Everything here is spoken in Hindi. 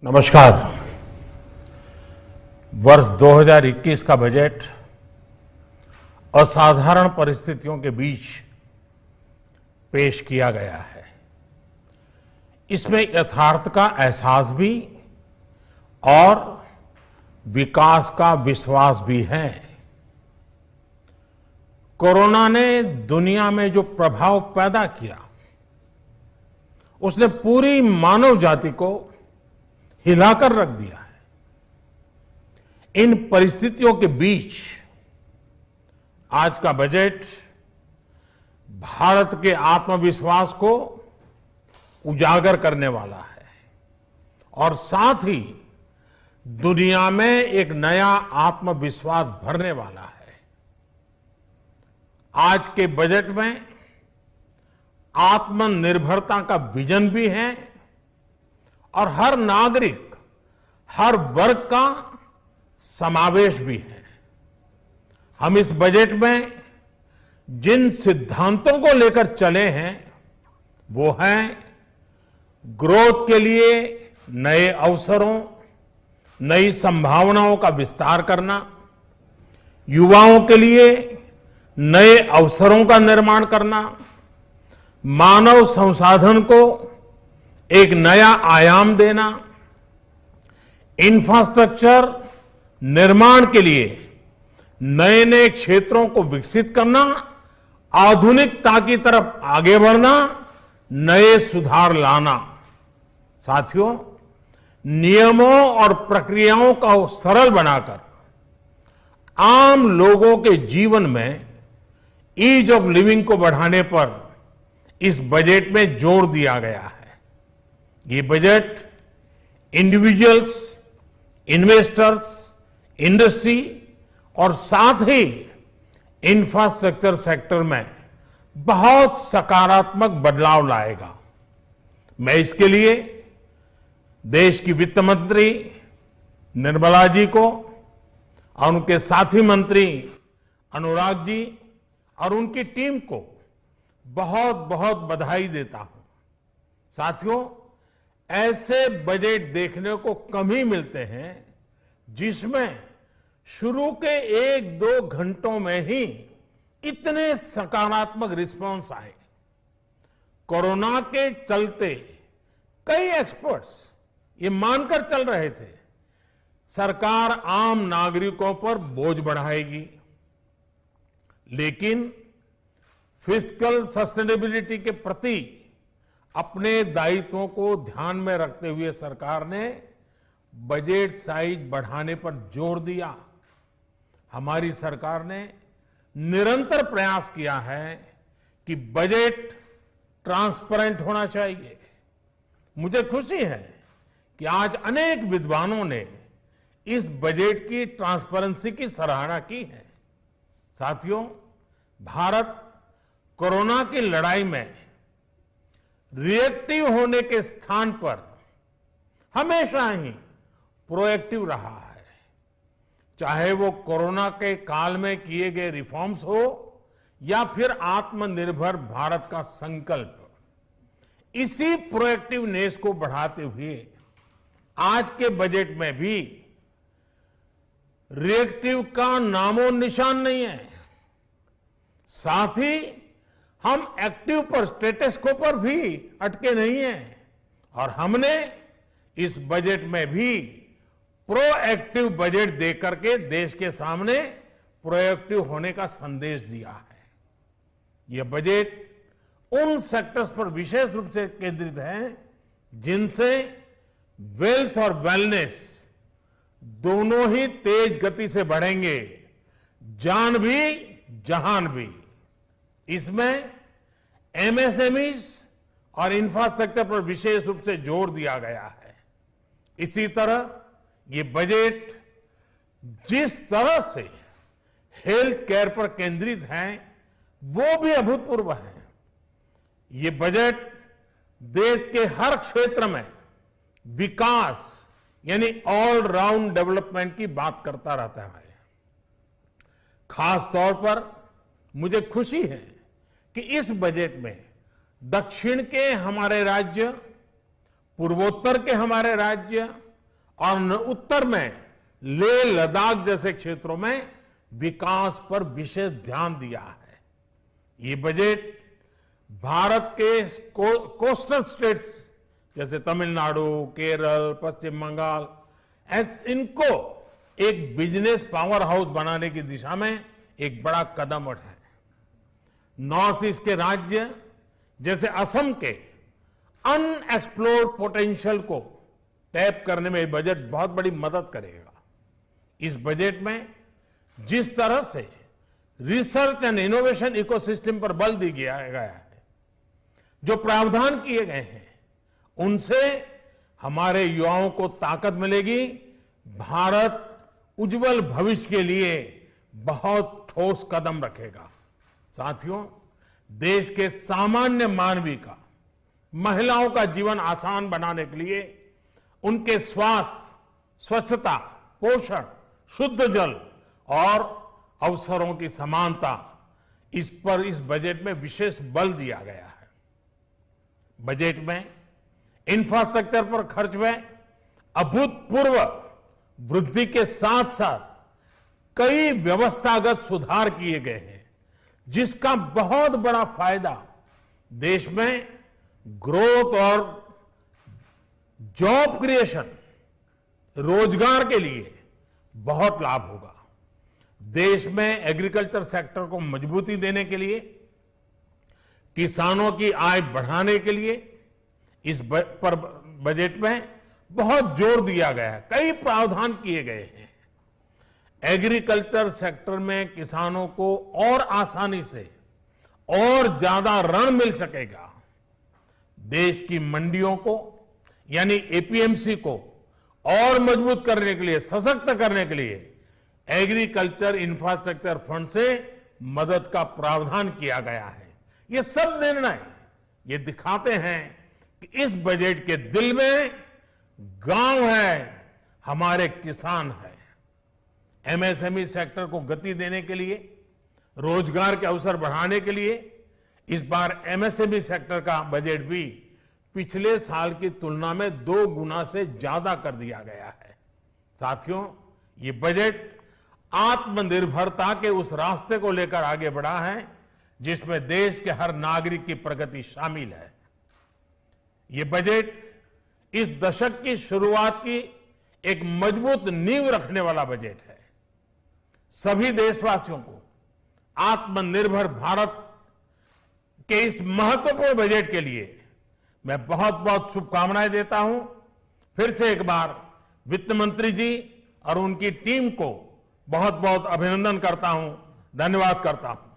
नमस्कार। वर्ष 2021 का बजट असाधारण परिस्थितियों के बीच पेश किया गया है। इसमें यथार्थ का एहसास भी और विकास का विश्वास भी है। कोरोना ने दुनिया में जो प्रभाव पैदा किया, उसने पूरी मानव जाति को हिलाकर रख दिया है। इन परिस्थितियों के बीच आज का बजट भारत के आत्मविश्वास को उजागर करने वाला है और साथ ही दुनिया में एक नया आत्मविश्वास भरने वाला है। आज के बजट में आत्मनिर्भरता का विजन भी है और हर नागरिक, हर वर्ग का समावेश भी है। हम इस बजट में जिन सिद्धांतों को लेकर चले हैं वो हैं ग्रोथ के लिए नए अवसरों, नई संभावनाओं का विस्तार करना, युवाओं के लिए नए अवसरों का निर्माण करना, मानव संसाधन को एक नया आयाम देना, इंफ्रास्ट्रक्चर निर्माण के लिए नए नए क्षेत्रों को विकसित करना, आधुनिकता की तरफ आगे बढ़ना, नए सुधार लाना। साथियों, नियमों और प्रक्रियाओं को सरल बनाकर आम लोगों के जीवन में ईज ऑफ लिविंग को बढ़ाने पर इस बजट में जोर दिया गया है। ये बजट इंडिविजुअल्स, इन्वेस्टर्स, इंडस्ट्री और साथ ही इंफ्रास्ट्रक्चर सेक्टर में बहुत सकारात्मक बदलाव लाएगा। मैं इसके लिए देश की वित्त मंत्री निर्मला जी को और उनके साथी मंत्री अनुराग जी और उनकी टीम को बहुत बहुत बधाई देता हूं। साथियों, ऐसे बजट देखने को कम ही मिलते हैं जिसमें शुरू के 1-2 घंटों में ही इतने सकारात्मक रिस्पांस आए। कोरोना के चलते कई एक्सपर्ट्स ये मानकर चल रहे थे सरकार आम नागरिकों पर बोझ बढ़ाएगी, लेकिन फिस्कल सस्टेनेबिलिटी के प्रति अपने दायित्वों को ध्यान में रखते हुए सरकार ने बजट साइज बढ़ाने पर जोर दिया। हमारी सरकार ने निरंतर प्रयास किया है कि बजट ट्रांसपेरेंट होना चाहिए। मुझे खुशी है कि आज अनेक विद्वानों ने इस बजट की ट्रांसपेरेंसी की सराहना की है। साथियों, भारत कोरोना की लड़ाई में रिएक्टिव होने के स्थान पर हमेशा ही प्रोएक्टिव रहा है। चाहे वो कोरोना के काल में किए गए रिफॉर्म्स हो या फिर आत्मनिर्भर भारत का संकल्प, इसी प्रोएक्टिवनेस को बढ़ाते हुए आज के बजट में भी रिएक्टिव का नामो निशान नहीं है। साथ ही हम एक्टिव पर, स्टेटस को पर भी अटके नहीं हैं और हमने इस बजट में भी प्रोएक्टिव बजट देकर के देश के सामने प्रोएक्टिव होने का संदेश दिया है। यह बजट उन सेक्टर्स पर विशेष रूप से केंद्रित है जिनसे वेल्थ और वेलनेस दोनों ही तेज गति से बढ़ेंगे, जान भी जहान भी। इसमें एमएसएमईज और इंफ्रास्ट्रक्चर पर विशेष रूप से जोर दिया गया है। इसी तरह ये बजट जिस तरह से हेल्थ केयर पर केंद्रित है वो भी अभूतपूर्व है। ये बजट देश के हर क्षेत्र में विकास यानी ऑल राउंड डेवलपमेंट की बात करता रहता है। खास तौर पर मुझे खुशी है कि इस बजट में दक्षिण के हमारे राज्य, पूर्वोत्तर के हमारे राज्य और उत्तर में लेह लद्दाख जैसे क्षेत्रों में विकास पर विशेष ध्यान दिया है। ये बजट भारत के कोस्टल स्टेट्स जैसे तमिलनाडु, केरल, पश्चिम बंगाल, इनको एक बिजनेस पावर हाउस बनाने की दिशा में एक बड़ा कदम है। नॉर्थ ईस्ट के राज्य जैसे असम के अनएक्सप्लोर्ड पोटेंशियल को टैप करने में बजट बहुत बड़ी मदद करेगा। इस बजट में जिस तरह से रिसर्च एंड इनोवेशन इकोसिस्टम पर बल दिया गया है, जो प्रावधान किए गए हैं, उनसे हमारे युवाओं को ताकत मिलेगी। भारत उज्जवल भविष्य के लिए बहुत ठोस कदम रखेगा। साथियों, देश के सामान्य मानवी का, महिलाओं का जीवन आसान बनाने के लिए उनके स्वास्थ्य, स्वच्छता, पोषण, शुद्ध जल और अवसरों की समानता, इस पर इस बजट में विशेष बल दिया गया है। बजट में इंफ्रास्ट्रक्चर पर खर्च में अभूतपूर्व वृद्धि के साथ साथ कई व्यवस्थागत सुधार किए गए हैं, जिसका बहुत बड़ा फायदा देश में ग्रोथ और जॉब क्रिएशन, रोजगार के लिए बहुत लाभ होगा। देश में एग्रीकल्चर सेक्टर को मजबूती देने के लिए, किसानों की आय बढ़ाने के लिए इस पर बजट में बहुत जोर दिया गया है। कई प्रावधान किए गए हैं। एग्रीकल्चर सेक्टर में किसानों को और आसानी से और ज्यादा ऋण मिल सकेगा। देश की मंडियों को यानी एपीएमसी को और मजबूत करने के लिए, सशक्त करने के लिए एग्रीकल्चर इंफ्रास्ट्रक्चर फंड से मदद का प्रावधान किया गया है। ये सब निर्णय ये दिखाते हैं कि इस बजट के दिल में गांव है, हमारे किसान है। एमएसएमई सेक्टर को गति देने के लिए, रोजगार के अवसर बढ़ाने के लिए इस बार एमएसएमई सेक्टर का बजट भी पिछले साल की तुलना में 2 गुना से ज्यादा कर दिया गया है। साथियों, ये बजट आत्मनिर्भरता के उस रास्ते को लेकर आगे बढ़ा है जिसमें देश के हर नागरिक की प्रगति शामिल है। ये बजट इस दशक की शुरुआत की एक मजबूत नींव रखने वाला बजट है। सभी देशवासियों को आत्मनिर्भर भारत के इस महत्वपूर्ण बजट के लिए मैं बहुत बहुत शुभकामनाएं देता हूं। फिर से एक बार वित्त मंत्री जी और उनकी टीम को बहुत बहुत अभिनंदन करता हूं, धन्यवाद करता हूं।